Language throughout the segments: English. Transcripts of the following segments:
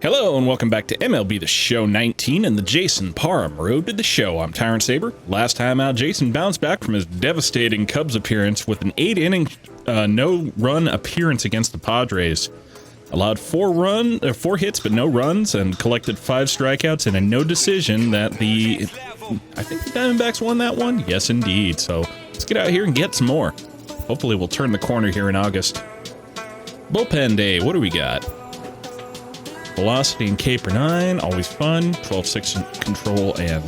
Hello and welcome back to MLB The Show 19 and the Jason Parham Road to the Show. I'm Tyrant Saber. Last time out, Jason bounced back from his devastating Cubs appearance with an 8-inning no-run appearance against the Padres. Allowed 4 hits but no runs and collected 5 strikeouts and a no decision that I think the Diamondbacks won that one? Yes, indeed. So let's get out here and get some more. Hopefully we'll turn the corner here in August. Bullpen day, what do we got? Velocity and K per 9, always fun. 12-6 control and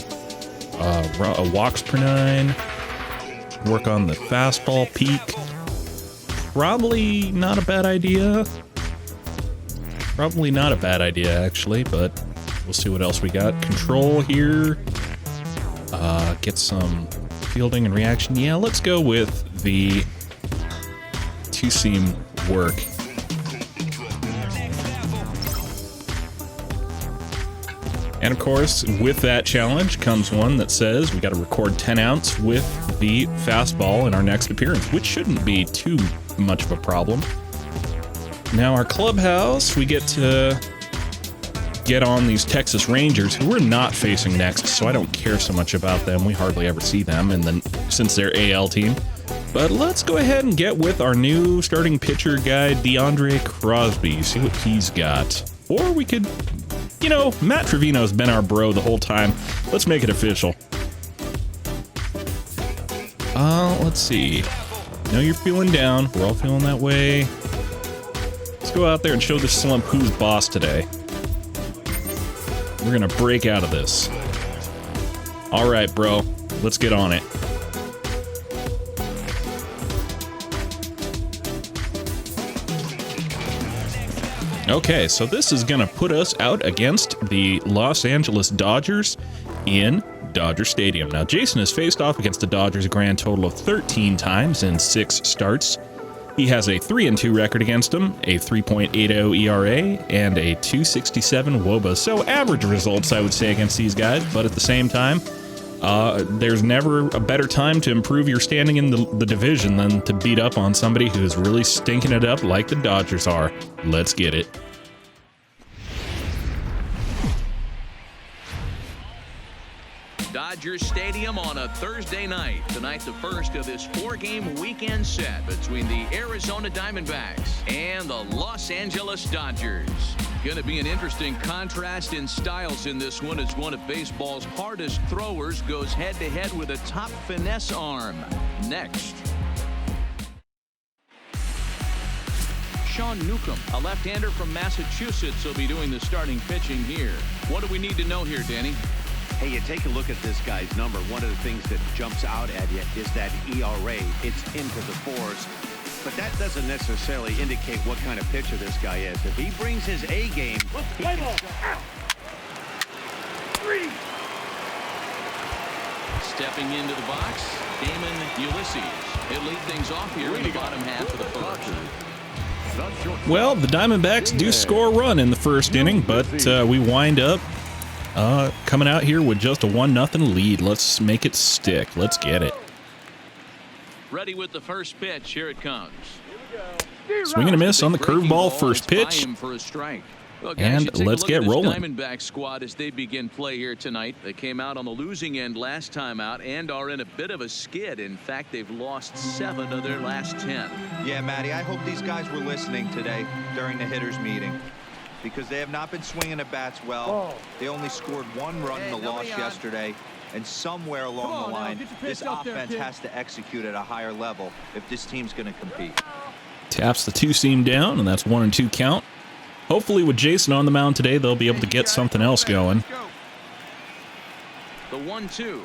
walks per 9. Work on the fastball peak. Probably not a bad idea. Probably not a bad idea, actually, but we'll see what else we got. Control here. Get some fielding and reaction. Yeah, let's go with the two-seam work. And of course, with that challenge comes one that says we got to record 10 outs with the fastball in our next appearance, which shouldn't be too much of a problem. Now our clubhouse, we get to get on these Texas Rangers, who we're not facing next, so I don't care so much about them. We hardly ever see them, and then since they're AL team. But let's go ahead and get with our new starting pitcher guy, DeAndre Crosby, see what he's got. Or we could, you know, Matt Trevino's been our bro the whole time. Let's make it official. Let's see. I know you're feeling down. We're all feeling that way. Let's go out there and show this slump who's boss today. We're gonna break out of this. All right, bro. Let's get on it. Okay, so this is going to put us out against the Los Angeles Dodgers in Dodger Stadium. Now, Jason has faced off against the Dodgers a grand total of 13 times in 6 starts. He has a 3-2 record against them, a 3.80 ERA, and a 2.67 WOBA. So average results, I would say, against these guys, but at the same time, there's never a better time to improve your standing in the division than to beat up on somebody who's really stinking it up like the Dodgers are. Let's get it. Dodger Stadium on a Thursday night. Tonight, the first of this 4-game weekend set between the Arizona Diamondbacks and the Los Angeles Dodgers. Going to be an interesting contrast in styles in this one as one of baseball's hardest throwers goes head-to-head with a top finesse arm. Next. Sean Newcomb, a left-hander from Massachusetts, will be doing the starting pitching here. What do we need to know here, Danny? Hey, you take a look at this guy's number. One of the things that jumps out at you is that ERA. It's into the 4s. But that doesn't necessarily indicate what kind of pitcher this guy is. If he brings his A game, Play ball. 3. Stepping into the box, Damon Ulysses. He'll lead things off here in the bottom half of the first. Well, the Diamondbacks do score a run in the first inning, but we wind up coming out here with just a 1-0 lead. Let's make it stick. Let's get it. Ready with the first pitch. Here it comes. Swing and a miss on the curveball first pitch. And let's get rolling. Diamondback squad as they begin play here tonight. They came out on the losing end last time out and are in a bit of a skid. In fact, they've lost 7 of their last 10. Yeah, Matty, I hope these guys were listening today during the hitters meeting, because they have not been swinging the bats well. They only scored 1 run in the loss yesterday, and somewhere along the line, this offense has to execute at a higher level if this team's going to compete. Taps the 2-seam down, and that's 1-2 count. Hopefully with Jason on the mound today, they'll be able to get something else going. The 1-2.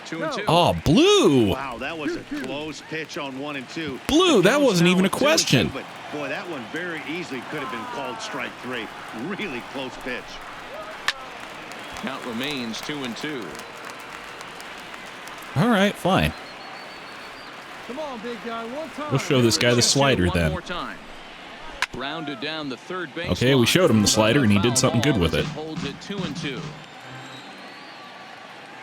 2-2. Oh, Blue! wow, that was a close pitch on 1 and 2. Blue, that wasn't even a question. But boy, that one very easily could have been called strike 3. Really close pitch. Count remains 2-2. All right, fine. Come on, big guy. One time. We'll show this guy the slider One then. more time. Rounded down the third base Okay, we line. showed him the slider, and he did something good with it. Holds it 2-2.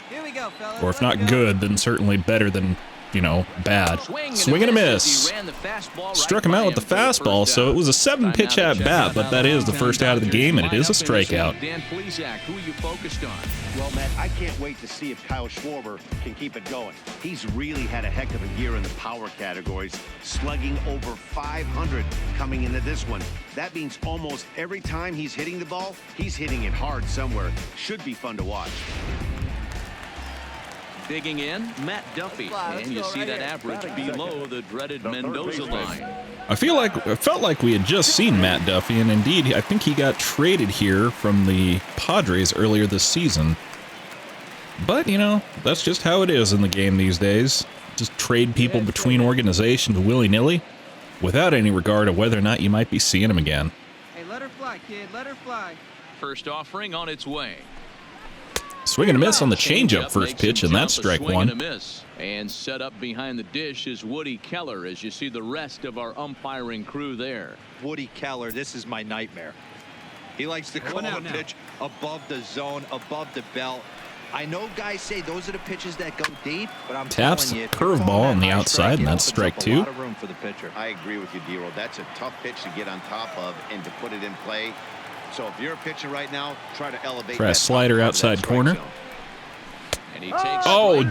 Here we go, fellas. Or if not good, then certainly better than you know, bad. Swing and a miss. Struck him out with the fastball, so it was a 7-pitch at bat, but that is the first out of the game, and it is a strikeout. Dan Plesac, who are you focused on? Well, Matt, I can't wait to see if Kyle Schwarber can keep it going. He's really had a heck of a year in the power categories, slugging over 500 coming into this one. That means almost every time he's hitting the ball, he's hitting it hard somewhere. Should be fun to watch. Digging in, Matt Duffy, and you see that average below the dreaded Mendoza line. I felt like we had just seen Matt Duffy, and indeed, I think he got traded here from the Padres earlier this season. But, you know, that's just how it is in the game these days. Just trade people between organizations willy-nilly without any regard of whether or not you might be seeing them again. Hey, let her fly, kid. Let her fly. First offering on its way. Swing and a miss on the changeup first pitch, and that's strike one. And set up behind the dish is Woody Keller, as you see the rest of our umpiring crew there. Woody Keller, this is my nightmare. He likes to call a pitch above the zone, above the belt. I know guys say those are the pitches that go deep, but I'm taps telling you, curveball on the outside, and that's strike two. A lot of room for the pitcher. I agree with you, D-Roll. That's a tough pitch to get on top of and to put it in play. So if you're a pitcher right now, try to elevate. Try a slider outside corner. And he takes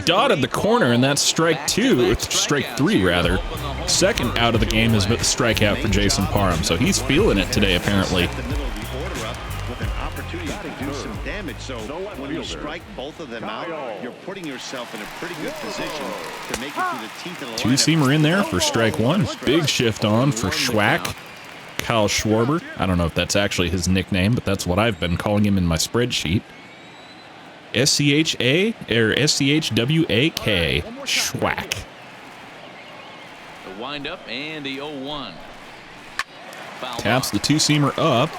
dotted the corner, and that's strike three rather. Second out of the game is a strikeout for Jason Parham, so he's feeling it today apparently. So when you strike both of them out, you're putting yourself in a pretty good position to make it through the teeth of the line. Two-seamer in there for strike one. Big shift on for Schwack. Kyle Schwarber. I don't know if that's actually his nickname, but that's what I've been calling him in my spreadsheet. S-C-H-A or S-C-H-W-A-K. Schwack. The windup and the 0-1. Taps the two-seamer up.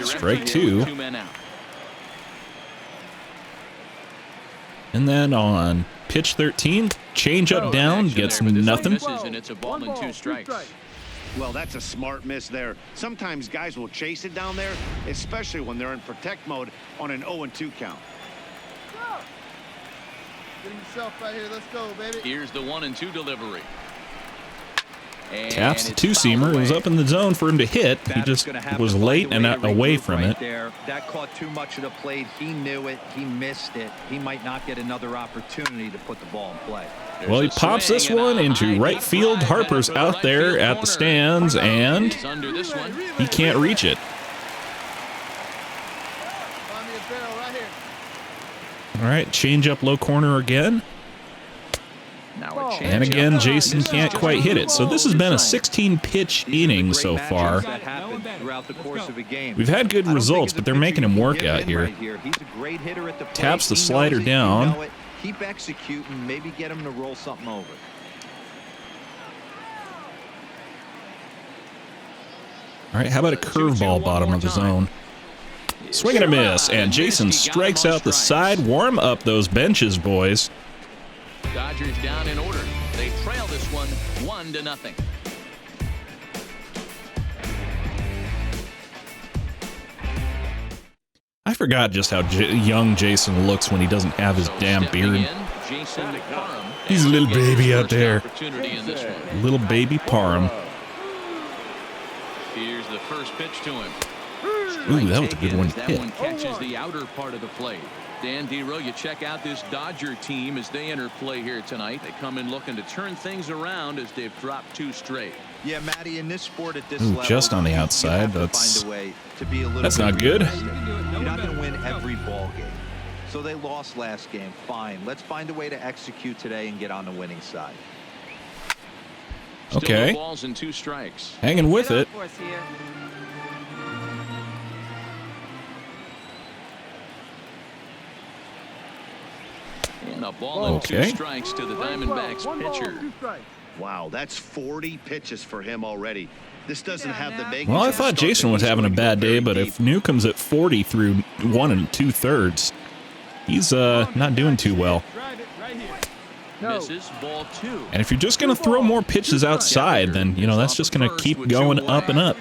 Strike two. And then on pitch 13, change up down, gets nothing. And it's a ball and 2 strikes. Well, that's a smart miss there. Sometimes guys will chase it down there, especially when they're in protect mode on an 0-2 count. Get yourself right here. Let's go, baby. Here's the 1-2 delivery. Taps the two-seamer. It was up in the zone for him to hit. He just was late and away from it. That caught too much of the plate. He knew it. He missed it. He might not get another opportunity to put the ball in play. Well, he pops this one into right field. Harper's out there at the stands, and he can't reach it. All right, change up low corner again. And again, Jason can't quite hit it. So this has been a 16-pitch inning so far. We've had good results, but they're making him work out here. Taps the slider down. Keep executing, maybe get him to roll something over. All right, how about a curveball bottom of the zone? Swing and a miss, and Jason strikes out the side. Warm up those benches, boys. Dodgers down in order. They trail this one 1-0. I forgot just how young Jason looks when he doesn't have his damn beard. He's a little baby out there. Little baby Parham. Here's the first pitch to him. Ooh, that was a good one to hit. That one catches the outer part of the plate. Dan Dero, you check out this Dodger team as they enter play here tonight. They come in looking to turn things around as they've dropped 2 straight. Yeah, Matty, in this sport at this level, just on the outside. That's not good. You're not going to win every ball game. So they lost last game. Fine. Let's find a way to execute today and get on the winning side. Okay. Still no balls and 2 strikes. Hanging with it. And a ball and 2 strikes to the Diamondbacks pitcher. Wow, that's 40 pitches for him already. This doesn't have the makings. Well, I thought Jason was having a bad day, but if Newcomb's at 40 through 1 2/3, he's not doing too well. Misses, ball 2. And if you're just going to throw more pitches outside, then, you know, that's just going to keep going up and up.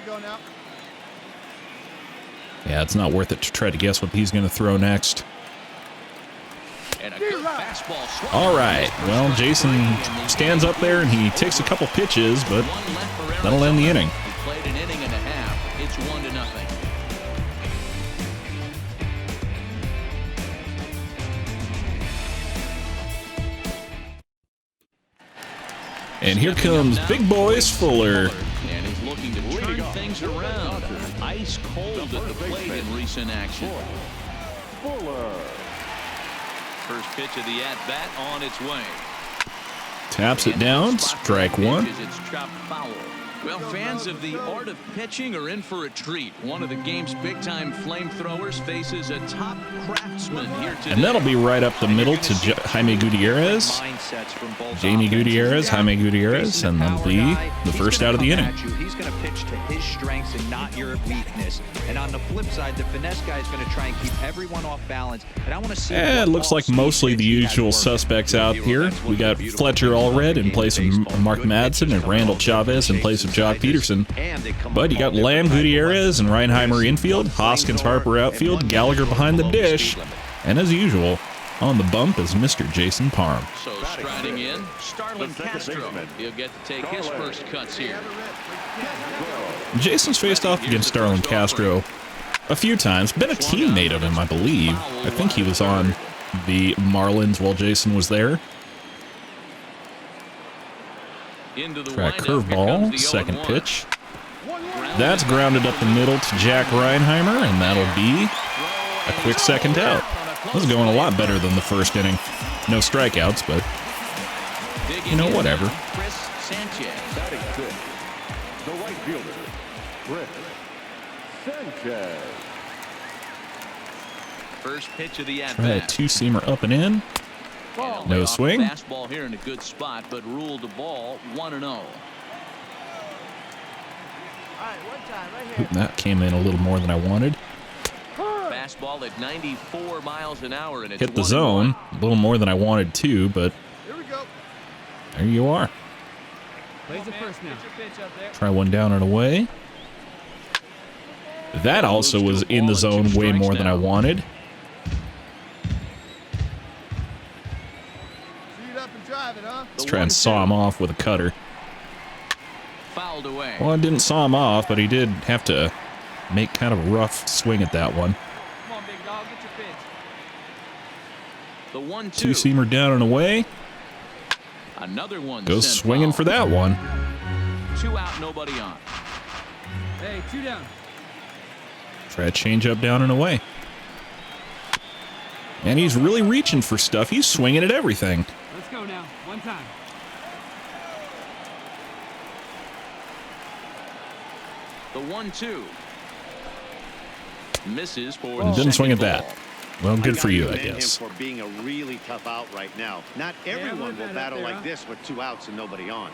Yeah, it's not worth it to try to guess what he's going to throw next. And a good fastball swung. All right. Well, Jason stands up there and he takes a couple pitches, but that'll end the inning. He played an inning and a half. It's 1-0. And here comes Big Boys Fuller. And he's looking to turn things around. Ice cold at the plate in recent action. First pitch of the at-bat on its way. Taps it down, strike one. It's chopped foul. Well, fans of the art of pitching are in for a treat. One of the game's big-time flamethrowers faces a top craftsman here today. And that'll be right up the middle to Jaime Gutierrez. Jamie Gutierrez, Jaime Gutierrez, and that'll be the first out of the inning. He's going to pitch to his strengths and not your weakness. And on the flip side, the finesse guy is going to try and keep everyone off balance. And I want to see. It looks like mostly the usual suspects out here. We got Fletcher Allred in place of Mark Madsen and Randall Chavez in place of Jock Peterson. But you got Lamb, Gutierrez, and Reinheimer infield, Hoskins, Harper outfield, Gallagher behind the dish. And as usual, on the bump is Mr. Jason Parham. So striding in, Starlin Castro. He'll get to take his first cuts here. Jason's faced off against Starlin Castro a few times. Been a teammate of him, I believe. I think he was on the Marlins while Jason was there. Try a curveball, second pitch. That's grounded up the middle to Jack Reinheimer, and that'll be a quick second out. This is going a lot better than the first inning. No strikeouts, but, you know, whatever. Chris Sanchez. Batting fifth, the right fielder, Chris Sanchez. First pitch of the Try a at-bat. two-seamer up and in. No swing. Fastball here in a good spot, but ruled the ball 1-0. Oop, that came in a little more than I wanted. Fastball at 94 miles an hour, and it's Hit the zone. A little more than I wanted to, but Here we go. there you are. Plays it first now. Try one down and away. That also was in the zone way more than I wanted. Shoot up and drive it, huh? Let's try and saw him off with a cutter. Fouled away. Well, I didn't saw him off, but he did have to make kind of a rough swing at that one. Come on, big dog, get your pitch. The 1-2. Two-seamer down and away. Another one. Goes sent swinging foul. for that one. 2 out, nobody on. Hey, 2 down. Try a change-up down and away. And he's really reaching for stuff. He's swinging at everything. Let's go now. One time. The 1-2. Misses for And the didn't swing at second that. ball. Well, good for you, I commend him guess. for being a really tough out right now. Not everyone will battle like this with 2 outs and nobody on.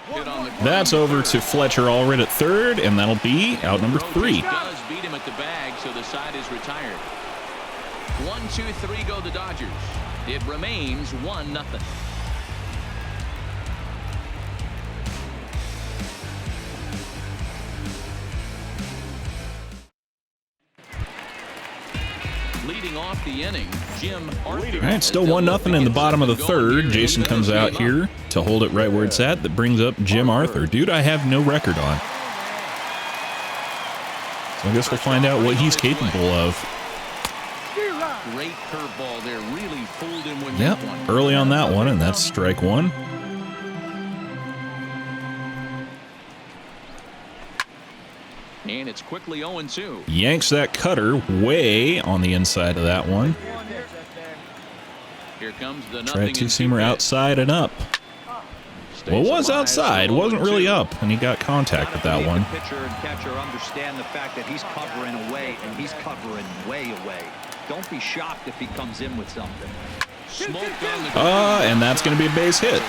Hit on the That's over to Fletcher Allred at third, and that'll be out number 3. Does beat him at the bag, so the side is retired. 1, 2, 3 go the Dodgers. It remains 1-0. Leading off the inning, Jim Arthur. All right, still 1-0 in the bottom of the third. Jason comes out here to hold it right where it's at. That brings up Jim Arthur. Dude, I have no record on. So I guess we'll find out what he's capable of. Great curveball there, really fooled him with Yep, that one. early on that one, and that's strike one. And it's quickly 0-2. Yanks that cutter way on the inside of that one. Here comes the Try a nothing two-seamer outside and up. Well, it was outside, wasn't really up, and he got contact with that one. The pitcher and catcher understand the fact that he's covering away, and he's covering way away. Don't be shocked if he comes in with something. Smoke on the And that's going to be a base hit.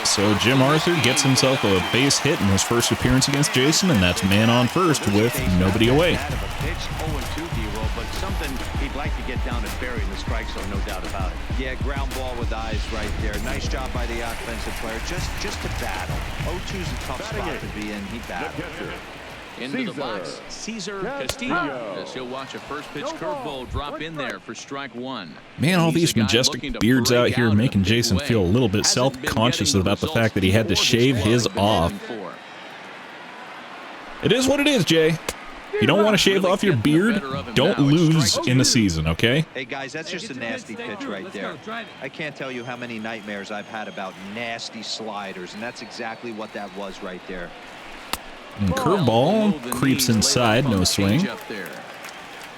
So Jim Arthur gets himself a base hit in his first appearance against Jason, and that's man on first with nobody away. Out of a pitch, 0-2 D-roll, but something he'd like to get down and bury in the strike zone, no doubt about it. Yeah, ground ball with eyes right there. Nice job by the offensive player, just to battle. 0-2's a tough spot to be in. He battled. Into the box, Cesar Castillo. As he'll watch a first pitch curveball drop in there for strike one. Man, all He's these a guy majestic looking to beards out break here out in a making big Jason way. feel a little bit Hasn't been self-conscious getting the about the fact that he had to results shave before his he's been off. looking for. It is what it is, Jay. If you don't want to shave off your beard, don't lose in the season, okay? Hey, guys, that's just a nasty pitch right there. I can't tell you how many nightmares I've had about nasty sliders, and that's exactly what that was right there. And curveball creeps inside, no swing.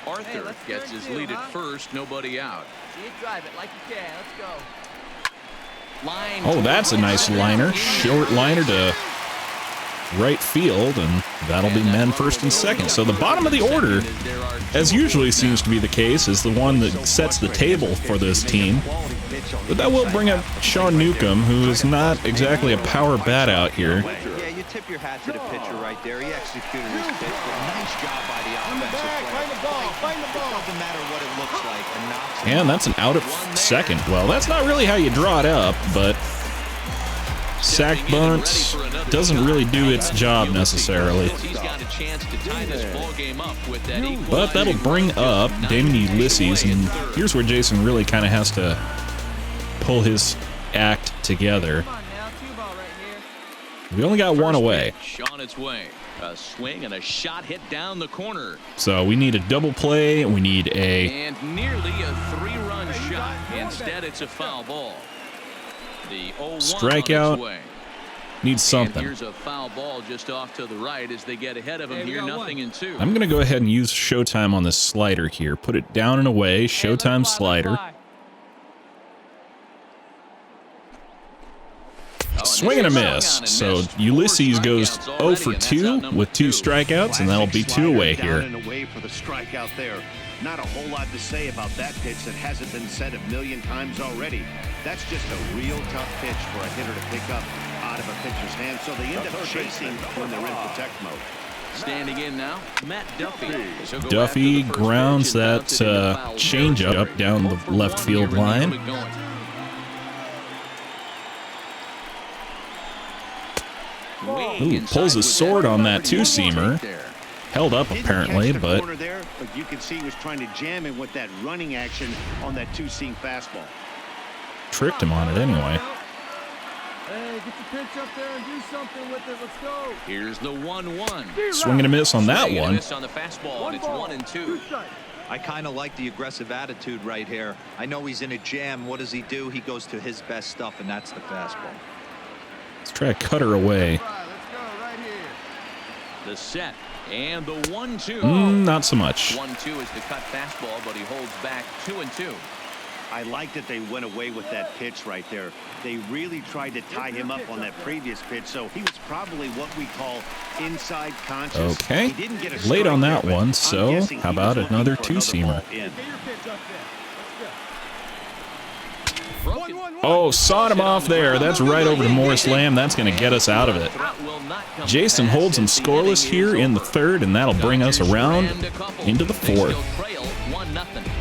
Arthur gets his lead at first, nobody out. See it, drive it like you can. Let's go. Line Oh, that's a nice liner. Short liner to right field, and that'll be men first and second. So the bottom of the order, as usually seems to be the case, is the one that sets the table for this team. But that will bring up Sean Newcomb, who is not exactly a power bat out here. Yeah, you tip your hat to the pitcher right there. He executed his pitch, but nice job by the offensive player. It doesn't matter what it looks like. And knocks him And that's an out at second. Well, that's not really how you draw it up, but sack bunt doesn't really do its job necessarily. But that'll bring up Damon Ulysses, and here's where Jason really kind of has to pull his act together. Come on now, two ball right here. We only got one away, On its way. A swing and a shot hit down the corner. so we need a double play, and we need a And nearly a three-run shot. Instead, it's a foul ball. The 0-1 Strikeout. on its way. need And something. here's a foul ball just off to the right as they get ahead of him here, 0-2. I'm going to go ahead and use Showtime on this slider here. Put it down and away, Showtime slider. Swing and a miss. So Ulysses goes 0 for 2 with 2 strikeouts, and that'll be 2 away here. Down and away for the strikeout there. Not a whole lot to say about that pitch that hasn't been said a million times already. That's just a real tough pitch for a hitter to pick up out of a pitcher's hand, so they end up chasing when they're in protect mode. Standing in now, Matt Duffy. So go Duffy after the first grounds pitch and that bounces into foul changeup territory. down the 0 for left 1 field here in the line. inning going. Ooh, pulls his sword on that two-seamer. Held up apparently, Didn't catch the but corner there, but you can see he was trying to jam him with that running action on that two-seam fastball. tricked him on it anyway. Hey, get your pitch up there and do something with it. Let's go. Here's the 1-1. Swing and a miss on that Swing and a one. miss on the fastball, and it's 1-2. I kind of like the aggressive attitude right here. I know he's in a jam. What does he do? He goes to his best stuff, and that's the fastball. Let's try to cut her away. All right, let's go right here. The set and the 1-2. Not so much. 1-2 is the cut fastball, but he holds back 2-2. I like that they went away with that pitch right there. They really tried to tie him up on that previous pitch, so he was probably what we call inside conscious. Okay. He didn't get a Late on strike that there, one, but so I'm guessing how he was about looking another for two-seamer? ball in. Get your pitch up there. Broken. Oh, sawed him off there. That's right over to Morris Lamb. That's going to get us out of it. Will not come Jason to pass holds him as the scoreless inning here is in the over. third, and that'll bring us Dodgers around rammed a couple. into the They fourth. still trail 1-0.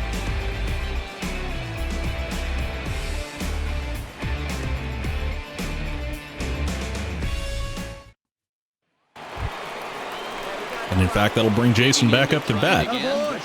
And in fact, that'll bring Jason back up to bat.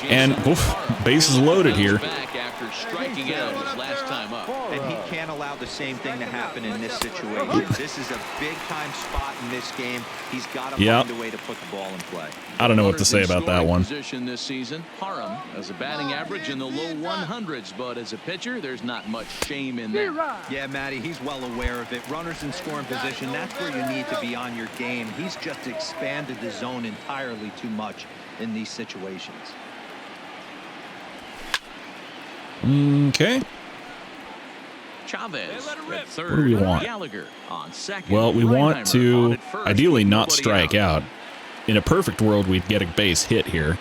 And oof, bases loaded here. Back after striking out his last time up. And he can't allow the same thing to happen in this situation. This is a big-time spot in this game. He's got to Yep. find a way to put the ball in play. I don't know what to say Runners in about that scoring one. Position this season, Parham has a batting average in the low 100s, but as a pitcher, there's not much shame in that. Yeah, Matty, he's well aware of it. Runners in scoring position, that's where you need to be on your game. He's just expanded the zone entirely too much in these situations. Okay. Chavez at third. What do we want? Gallagher on second. Well, we want Reinheimer to on at first ideally with not nobody strike out. In a perfect world, we'd get a base hit here.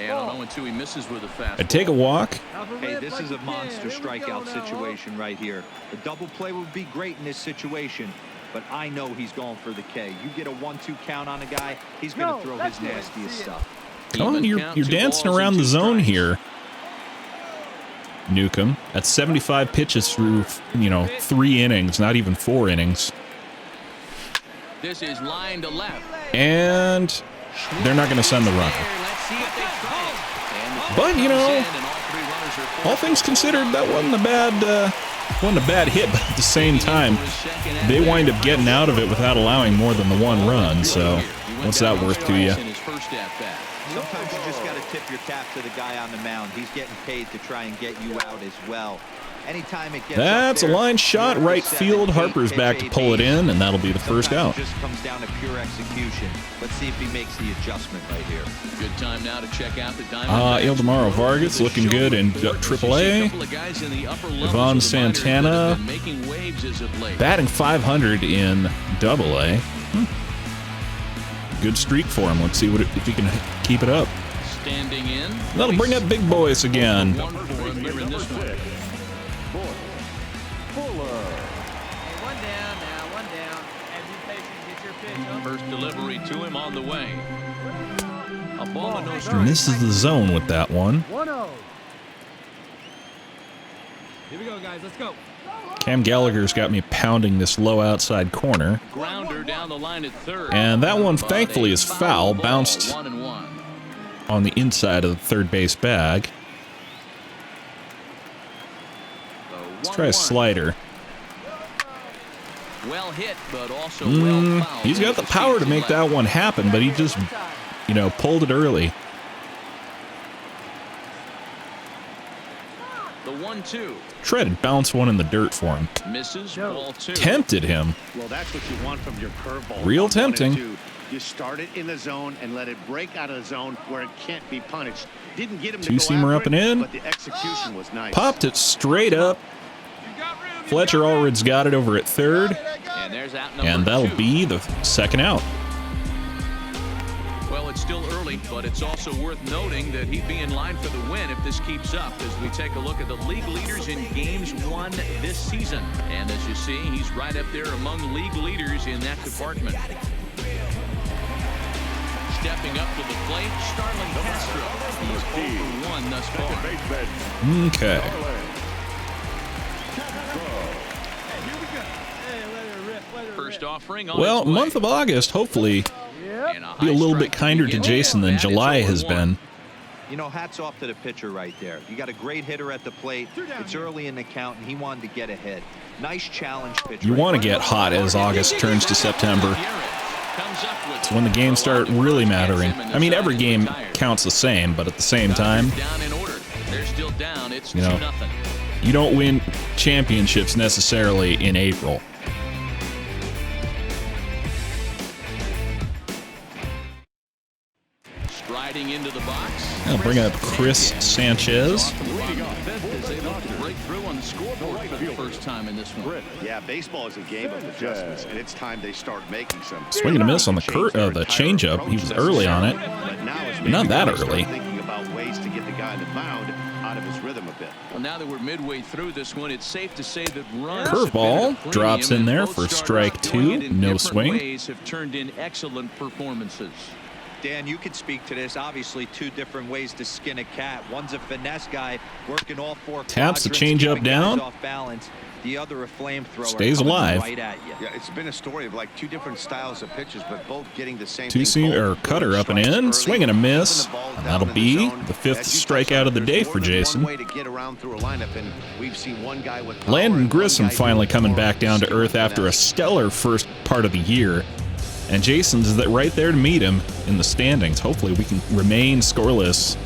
And on 0-2, he misses with a fastball. I'd take a walk. Hey, this is a monster strikeout situation right here. A double play would be great in this situation, but I know he's going for the K. You get a 1-2 count on a guy, he's going to throw his nastiest stuff. Come on, Even you're count, 2 dancing balls around and the 2 zone strikes. here. Newcomb. That's 75 pitches through, 3 innings, not even 4 innings. This is line to left. And they're not going to send the runner. Let's see if they try it. But, you know, all things considered, that wasn't a bad hit, but at the same time, they wind up getting out of it without allowing more than the one run, so what's that worth to you? Sometimes you just got to tip your cap to the guy on the mound. He's getting paid to try and get you out as well. Anytime it gets That's a line shot, right field. Harper's back to pull it in, and that'll be the first out. It just comes down to pure execution. Let's see if he makes the adjustment right here. Good time now to check out the Diamondbacks. Ildemaro Vargas looking good in AAA. Ivan Santana batting .500 in AA. Good streak for him. Let's see if he can keep it up. Standing in. That'll bring up big boys again. One for him here in this one. One down now, one down. As you patient, get your pitch up. First delivery to him on the way. A ball and no strike. And this is the zone with that one. 1-0. Here we go, guys. Let's go. Cam Gallagher's got me pounding this low outside corner. Grounder down the line at third. And that one, thankfully, is foul. Bounced 1-1. on the inside of the third base bag. Let's try a slider. Well hit, but also well fouled. He's got the power to make that one happen, but he just, you know, pulled it early. The 1-2. Tried to bounce one in the dirt for him. Misses, ball 2. Tempted him. Well, that's what you want from your curveball. Real 1 and tempting. 2. You start it in the zone and let it break out of the zone where it can't be punished. Didn't get him to go Two-seamer up after and it, in. but the execution was nice. Popped it straight up. Fletcher Allred's got it over at third. And there's out number And that'll 2. be the second out. Well, it's still early, but it's also worth noting that he'd be in line for the win if this keeps up as we take a look at the league leaders in games won this season. And as you see, he's right up there among league leaders in that department. Stepping up to the plate, Starlin Castro. He's 0 for 1 thus far. Okay. First offering on Well, its way. month of August, hopefully, And be a little bit high-strike kinder to begin. Jason than That is July 0-1. has been. You know, hats off to the pitcher right there. You got a great hitter at the plate. It's early in the count, and he wanted to get ahead. Nice challenge pitch. You want to get hot as August turns to September. It's when the games start really mattering. I mean, every game counts the same, but at the same time, Down in order. They're still down. It's You know. 2-0. you don't win championships necessarily in April. Striding into the box. I'll bring up Chris Sanchez. They look to break through on the scoreboard for the first time in this one. Yeah, baseball is a game of adjustments, and it's time they start making some. Swing and a miss on the changeup. He was early on it. But now it's But not that maybe early. start thinking about ways to get the guy on the mound out of his rhythm a bit. Well, now that we're midway through this one, it's safe to say that runs Curveball have been a drops premium, in there and both for starters strike doing 2. it in No different swing. ways have turned in excellent performances. Dan, you could speak to this. Obviously, two different ways to skin a cat. One's a finesse guy working all 4 Taps the quadrants, changeup keeping down. guys off balance. The other a flamethrower. Stays coming alive. Right at you. Yeah, it's been a story of like 2 different styles of pitches, but both getting the same Two-seam or cutter up and in, swing and a miss, and that'll be the 5th strikeout of the day for Jason. Landon Grissom finally coming back down to earth after a stellar first part of the year, and Jason's right there to meet him in the standings. Hopefully we can remain scoreless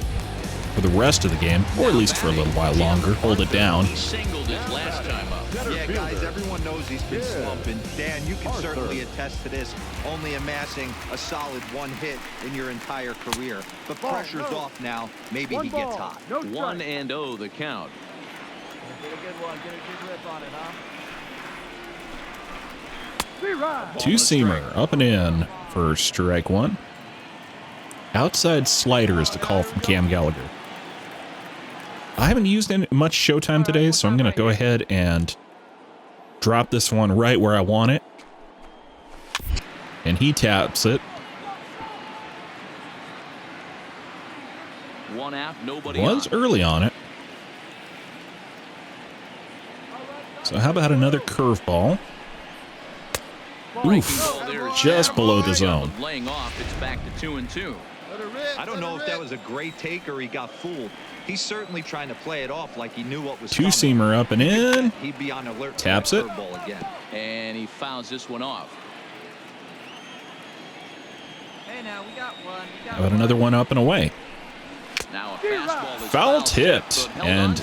for the rest of the game, or at least for a little while longer, hold it down. He singled his last time up. Yeah, guys, everyone knows he's been slumping. Dan, you can certainly attest to this, only amassing a solid 1 hit in your entire career. But pressure's off now. Maybe he gets hot. 1-0 the count. Get a good one. Get a good grip on it, huh? Two-seamer up and in for strike 1. Outside slider is the call from Cam Gallagher. I haven't used much showtime today, so I'm going to go ahead and drop this one right where I want it. And he taps it. 1 out, nobody Was on. early on it. So how about another curveball? Oof. just below the zone. Laying off, it's back to 2-2. I don't know if that was a great take or he got fooled. He's certainly trying to play it off like he knew what was coming. Two-seamer up and in. He'd be on alert. Taps it. Again. And he fouls this one off. Hey, now we got one. How about another one up and away? Now a fastball is Foul fouled tip, and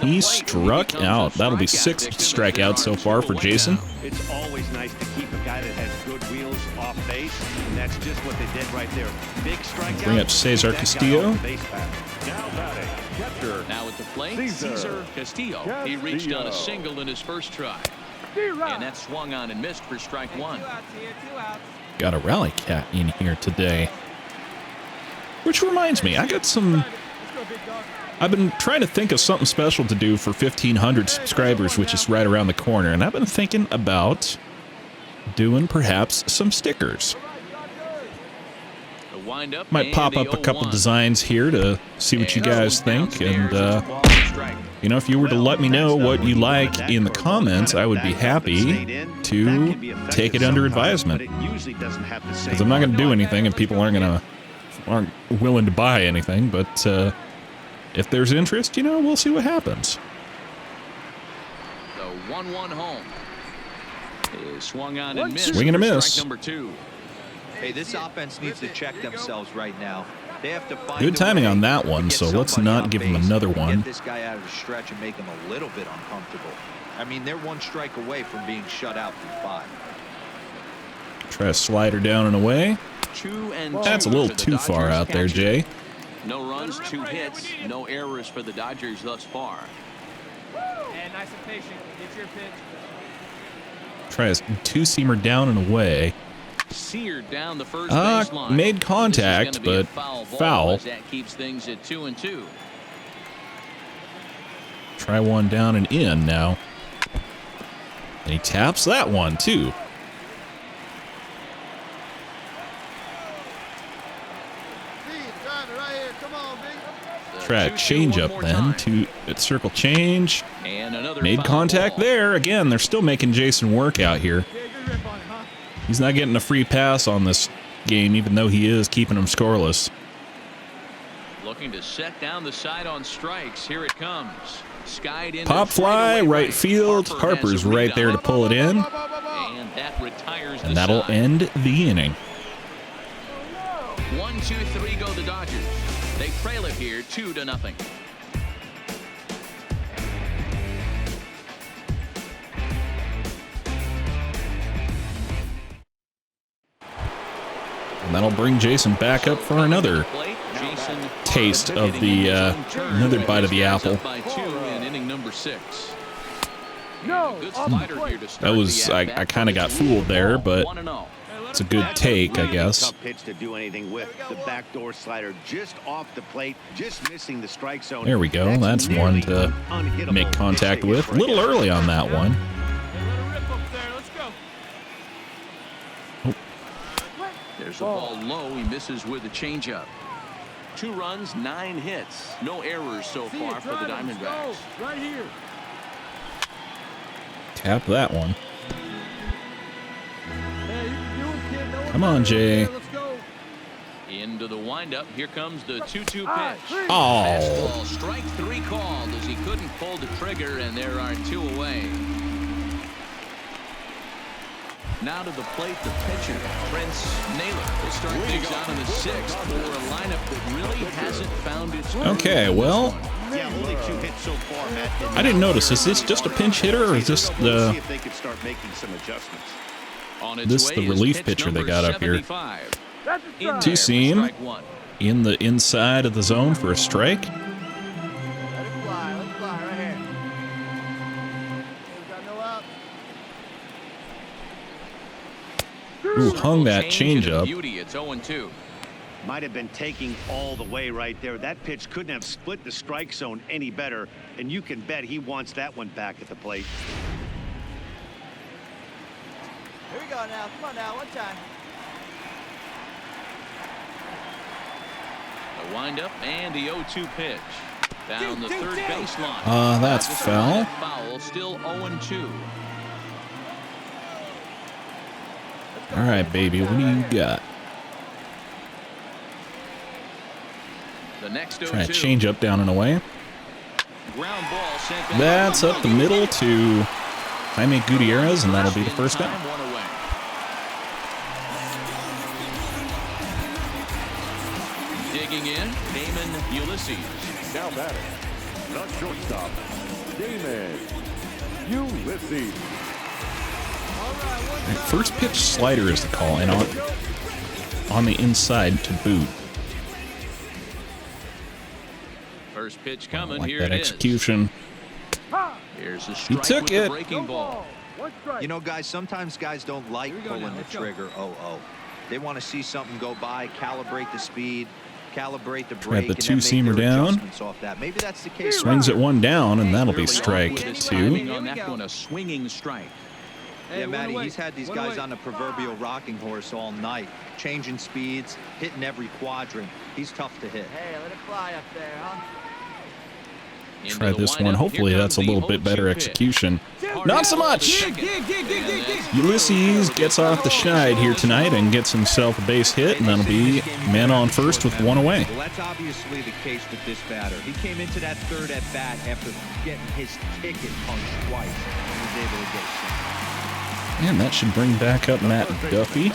he struck out. That'll be 6 strikeouts so far for Jason. It's always nice to keep a guy that has good wheels off base, and that's just what they did right there. Big strikeout. Bring up Cesar Castillo. Now batting, catcher. Now at the plate, Cesar Castillo. He reached on a single in his first try. And that swung on and missed for strike one. 2 outs here, 2 outs. Got a rally cat in here today. Which reminds me, I've been trying to think of something special to do for 1,500 subscribers, which is right around the corner, and I've been thinking about doing perhaps some stickers. Might pop up a couple designs here to see what you guys think, and you know, if you were to let me know what you like in the comments, I would be happy to take it under advisement. Because I'm not going to do anything if people aren't willing to buy anything, but if there's interest, you know, we'll see what happens. The 1-1 home is swung on and missed. Swing and a miss. Strike number 2. Hey, this offense needs to check themselves right now. They have to find good timing on that one, so let's not give him another one. Get this guy out of the stretch and make him a little bit uncomfortable. I mean, they're 1 strike away from being shut out through 5. Try a slider down and away. 2-2. That's a little too far out there, Jay. No runs, 2 hits, no errors for the Dodgers thus far. And nice and patient. Get your pitch. Try a two-seamer down and away. Seared down the first baseline. Made contact, but foul. That keeps things at 2-2. Try one down and in now. And he taps that one, too. Try a changeup then to circle change. Made contact there. Again, they're still making Jason work out here. He's not getting a free pass on this game, even though he is keeping them scoreless. Looking to set down the side on strikes. Here it comes. Skied in. Pop fly, right field. Harper's right there to pull it in. And that retires the and that'll side. end the inning. 1, 2, 3 go the Dodgers. They trail it here 2-0. And that'll bring Jason back up for another taste of the another bite of the apple. That was I kind of got fooled there, but it's a good take, I guess. Pitch to do anything with the backdoor slider just off the plate, just missing the strike zone. There we go. That's one to make contact with. A little early on that one. There's a ball low. He misses with a changeup. 2 runs, 9 hits. No errors so far for the Diamondbacks. Right here. Tap that one. Come on, Jay. Into the windup. Here comes the 2-2 pitch. Oh. Fastball, strike 3 called as he couldn't pull the trigger, and there are 2 away. Now to the plate, the pitcher, Prince Naylor. Will start things out in the 6th for a lineup that really hasn't found its groove. Okay, well, Yeah, only 2 hits so far, Matt. I didn't notice. Is this just a pinch hitter, or is this the See if they could start making some adjustments. On its this way the is relief pitch pitcher they number got up here? 75. In there Two for seam strike 1. in the inside of the zone for a strike. Let it fly right here. We got no out. Ooh, hung that Change into changeup. beauty. It's 0-2. Might have been taking all the way right there. That pitch couldn't have split the strike zone any better, and you can bet he wants that one back at the plate. Here we go now. Come on now. One time. The windup and the 0-2 pitch. Down the third baseline. That's foul. Foul, still 0-2. All right, baby, what do you got? The next Try a 0-2. change up, down and away. Ground ball sent back. That's up the middle to Jaime Gutierrez, and that'll be the first down. One away. Digging in, Damon Ulysses. Now batting, the shortstop, Damon Ulysses. First pitch slider is the call, and on the inside to boot. First pitch coming. Like Here that it is. execution. Here's the strike took with it. the breaking ball. You know, guys, sometimes guys don't like pulling the trigger. They want to see something go by, calibrate the speed, calibrate the brake, the and then make two-seamer their down. adjustments off that. Maybe that's the case. Swings it one down, and that'll be With strike his 2. timing on that one, a swinging strike. Yeah, Matty, he's had these guys on the proverbial rocking horse all night, changing speeds, hitting every quadrant. He's tough to hit. Hey, let it fly up there, huh? Into Try the this windup. one. Hopefully Here that's a comes the little bit 0-2 better pitch. execution. Hard Not so ball much. to second. Ulysses gets off the schneid here tonight and gets himself a base hit, and that'll be man on first with one away. Well, that's obviously the case with this batter. He came into that third at bat after getting his ticket punched twice and was able to get some. And that should bring back up Matt Duffy.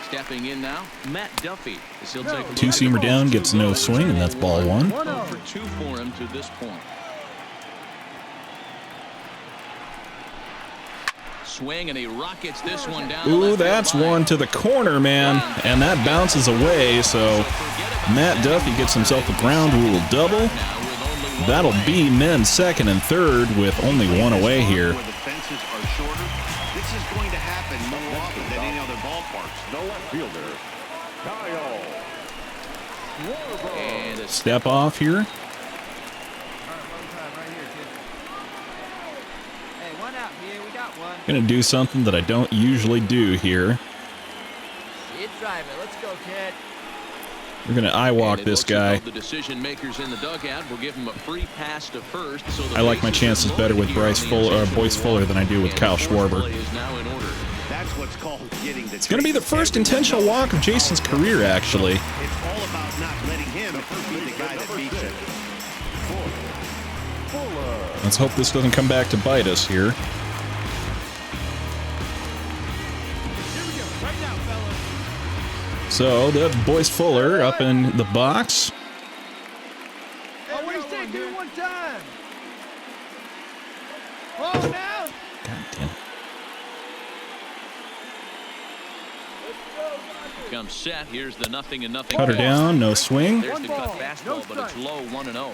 Stepping in now, Matt Duffy. As he'll take a look Two-seamer at the down, ball. gets no swing, and that's ball 1. 0 for 2 for him to this point. Swing, and he rockets this one down. Ooh, that's one to the corner, man. And that bounces away, so Matt Duffy gets himself a ground rule double. That'll be men second and third with only one away here. Where the fences are shorter, this is going to happen more often than any other ballparks. The left fielder, Kyle. And a Step off here. Right here, kid. Hey, one out here. We got one. Gonna do something that I don't usually do here. Keep driving. Let's go, kid. We're gonna eye walk And it this looks as guy. though the decision makers in the dugout will give him a free pass to first. So the I like my bases chances are better with loaded here Bryce on the Fuller, or essential Boyce Fuller than I do with and Kyle the fourth Schwarber. play is now in order. That's what's called getting the It's gonna be the trick. first intentional walk of Jason's career, actually. It's all about not letting him be the guy that beats you. Let's hope this doesn't come back to bite us here. So that's Boyce Fuller up in the box. Oh, what do you say? Give it one time. Oh, now. God damn. Comes set. Here's the 0-0. Cut her down, no swing. There's the cut One ball, fastball, no but it's strike. low 1-0.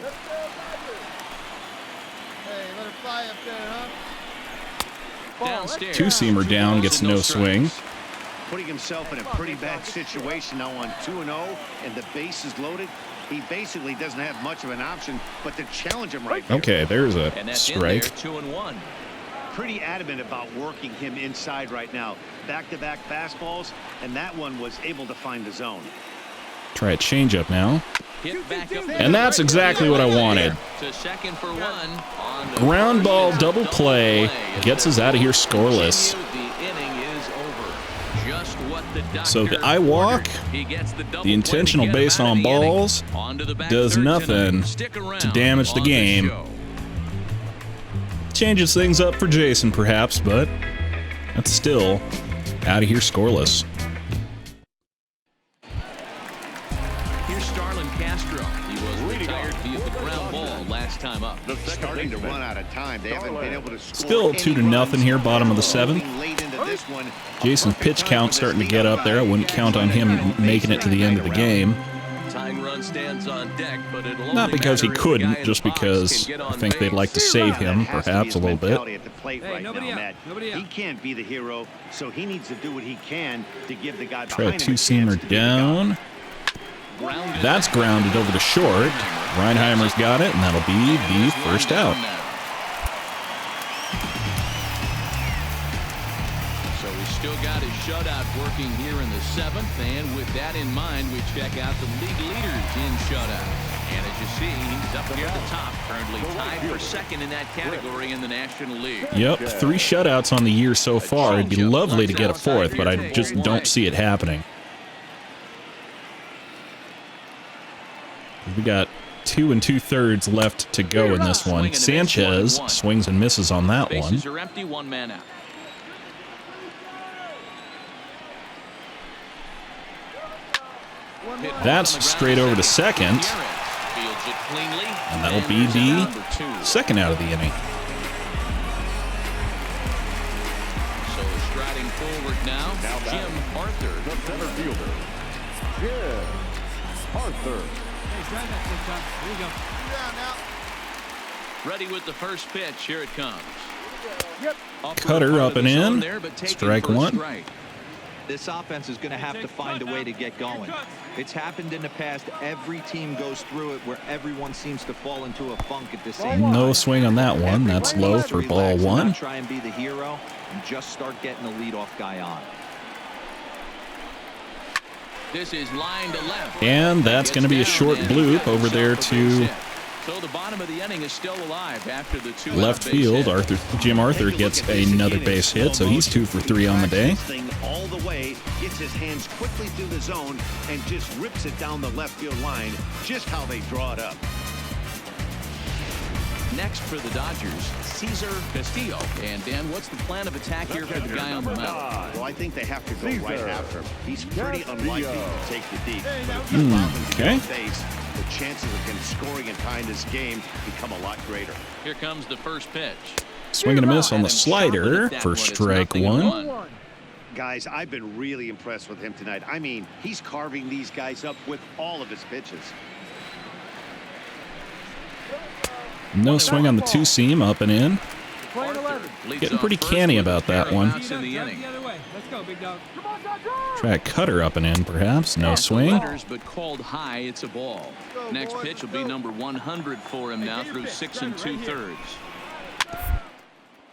Hey, let it fly up there, huh? Downstairs. Two-seamer down, gets no swing. Putting himself in a pretty bad situation now on 2-0, and the base is loaded. He basically doesn't have much of an option but to challenge him right there. Okay, there's a And that's in there, strike. 2-1. Pretty adamant about working him inside right now. Back-to-back fastballs, and that one was able to find the zone. Try a changeup now. Hit back up And that's exactly what I wanted. to second for one. On the Ground first ball, inning, double play, gets us out of here scoreless. The inning is over. Just what the doctor So the eye walk, He gets the double the intentional play to get base him out on of the inning. balls, Onto the back does third nothing tonight. Stick around to damage the on game. show. changes things up for Jason perhaps, but that's still out of here scoreless. Here's Starlin Castro. He was retired via the ground ball last time up. Starting to run out of time. They haven't been able to score. Still any 2-0 here, runs. bottom of the 7th. Moving late into this one. Jason's pitch count starting to get up there. I wouldn't count on him making it to the end of the game. Tying run stands on deck, but it'll Not only because he matter if the guy couldn't, in just the box because can get I on think they'd base. like to save him, That has to be perhaps his a little bit. mentality at the plate Hey, right nobody now, out. Matt. Nobody out. He can't be the hero, so he needs to do what he can to give the guy Try a behind him a chance two-seamer to be the guy. down. Grounded. That's grounded over to short. Reinheimer's got it, and that'll be the first out. So he's still got his shutout working here in the 7th, and with that in mind, we check out the league leaders in shutout. And as you see, he's up here at the top, currently tied for second in that category in the National League. Yep, 3 shutouts on the year so far. It'd be lovely to get a 4th, but I just don't see it happening. We got 2 2/3 left to go in this one. Sanchez swings and misses on that one. Bases are empty, 1 man out. That's straight over to second. And that'll be the second out of the inning. So striding forward now, Jim Arthur. The center fielder, Jim Arthur. Here you go. Ready with the first pitch. Here it comes. Cutter up and in. Strike 1. This offense is going to have to find a way to get going. It's happened in the past. Every team goes through it where everyone seems to fall into a funk at the same time. No swing on that one. That's low for ball 1. Try and be the hero and just start getting the leadoff guy on. This is line to left. And that's going to be a short bloop over there to So the bottom of the inning is still alive after the 2 left field. Jim Arthur gets another base hit, so he's 2 for 3 on the day. All the way, gets his hands quickly through the zone and just rips it down the left field line, just how they draw it up. Next for the Dodgers, Cesar Castillo. And Dan, what's the plan of attack here for the guy on the mound? Well, I think they have to go right after him. He's pretty unlikely to take the deep. Okay. The chances of him scoring and tying this game become a lot greater. Here comes the first pitch. Swing and a miss on the slider for strike 1. Guys, I've been really impressed with him tonight. I mean, he's carving these guys up with all of his pitches. No swing on the 2-seam, up and in. Getting pretty canny about that one. Try a cutter up and in, perhaps. No swing. But called high, it's a ball. Next pitch will be number 100 for him now through 6 2/3.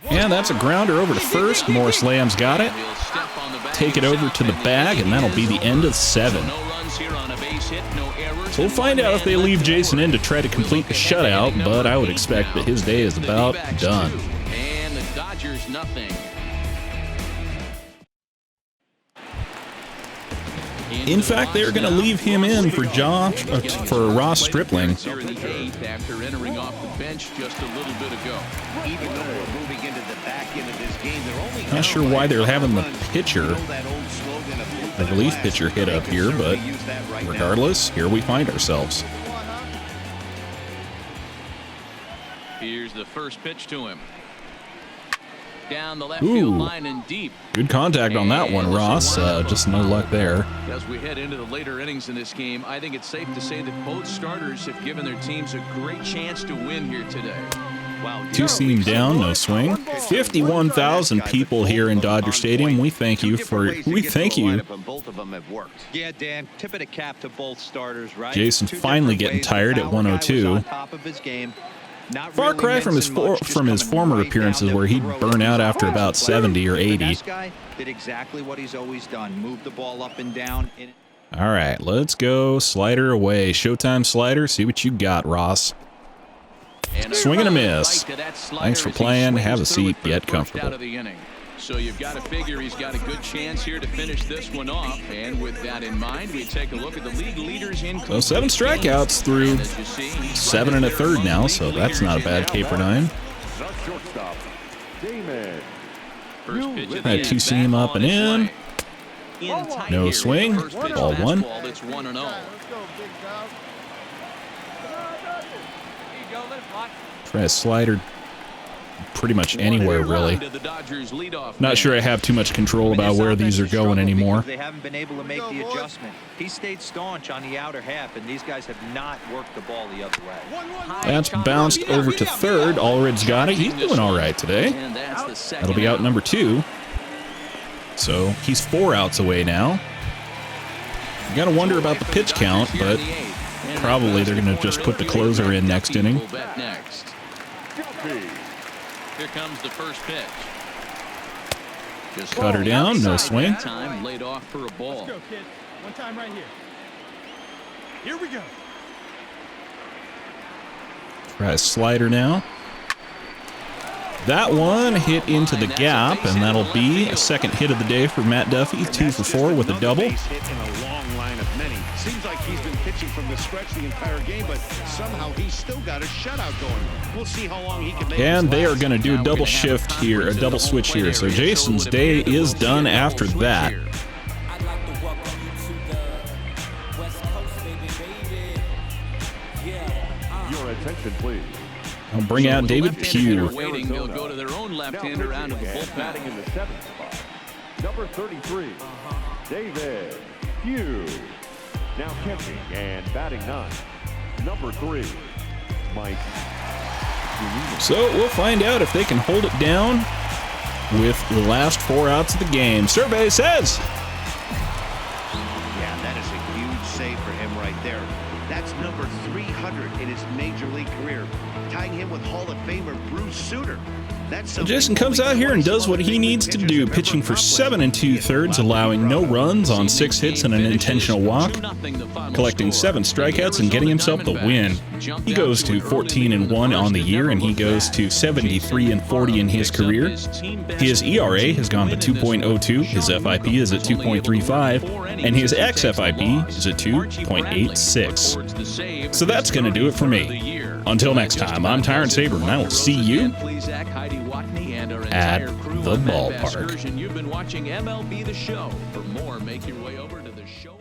And that's a grounder over to first. Morris Lamb's got it. Take it over to the bag, and that'll be the end of 7. So we'll find out if they leave Jason in to try to complete the shutout, but I would expect that his day is about done. And the Dodgers nothing. In fact, they're going to leave him in for Ross Stripling. Here in the 8th after entering off the bench just a little bit ago. Even though we're moving into the back end of this game, they're only Not sure why they're having the pitcher, the relief pitcher, hit up here, but regardless, here we find ourselves. Here's the first pitch to him. Down the left field line and deep. Good contact on that one, Ross. Just no luck there. As we head into the later innings in this game, I think it's safe to say that both starters have given their teams a great chance to win here today. Wow, 2-seam down, no swing. 51,000 people here in Dodger Stadium. We thank you. Both of them have worked. Yeah, Dan, tip of the cap to both starters, right? Jason finally getting tired at 102. Far cry from his former appearances where he'd burn out after about 70 or 80. This guy did exactly what he's always done. Move the ball up and down. All right, let's go slider away. Showtime slider. See what you got, Ross. Swing and a miss. Thanks for playing. Have a seat. Get comfortable. So you've got to figure he's got a good chance here to finish this one off. And with that in mind, we take a look at the league leaders in. So 7 strikeouts through 7 1/3 now, so that's not a bad K/9. Had 2-seam up and in. No swing. Ball 1. Try a slider pretty much anywhere, really. Not sure I have too much control about where these are going anymore. They haven't been able to make the adjustment. He stayed staunch on the outer half, and these guys have not worked the ball the other way. That's bounced over to third. Allred's got it. He's doing all right today. That'll be out number 2. So he's 4 outs away now. You got to wonder about the pitch count, but probably they're going to just put the closer in next inning. Here comes the first pitch. Just cut her down, no swing. Time laid off for a ball. Let's go, kid. One time right here. Here we go. Try a slider now. That one hit into the gap, and that'll be a second hit of the day for Matt Duffy. 2 for 4 with a double. Seems like he's been pitching from the stretch the entire game, but somehow he's still got a shutout going. We'll see how long he can make. And they are going to do a double shift here, a double switch here. So Jason's day is done after that. Your attention, please. I'll bring out David Pugh. Waiting, they'll go to their own left-hander out of the bullpen. Batting in the 7th spot, number 33, David Pugh. Now catching and batting 9th, number 3, Mike. So we'll find out if they can hold it down with the last 4 outs of the game. Survey says. Yeah, that is a huge save for him right there. That's number 300 in his major league career, tying him with Hall of Famer Bruce Sutter. Jason comes out here and does what he needs to do, pitching for 7 2/3, allowing no runs on 6 hits and an intentional walk, collecting 7 strikeouts and getting himself the win. He goes to 14-1 on the year, and he goes to 73-40 in his career. His ERA has gone to 2.02, his FIP is at 2.35, and his xFIP is at 2.86. So that's going to do it for me. Until next time, I'm Tyrant Saber, and I will see you at the ballpark. You've been watching MLB The Show. For more, make your way over to the show.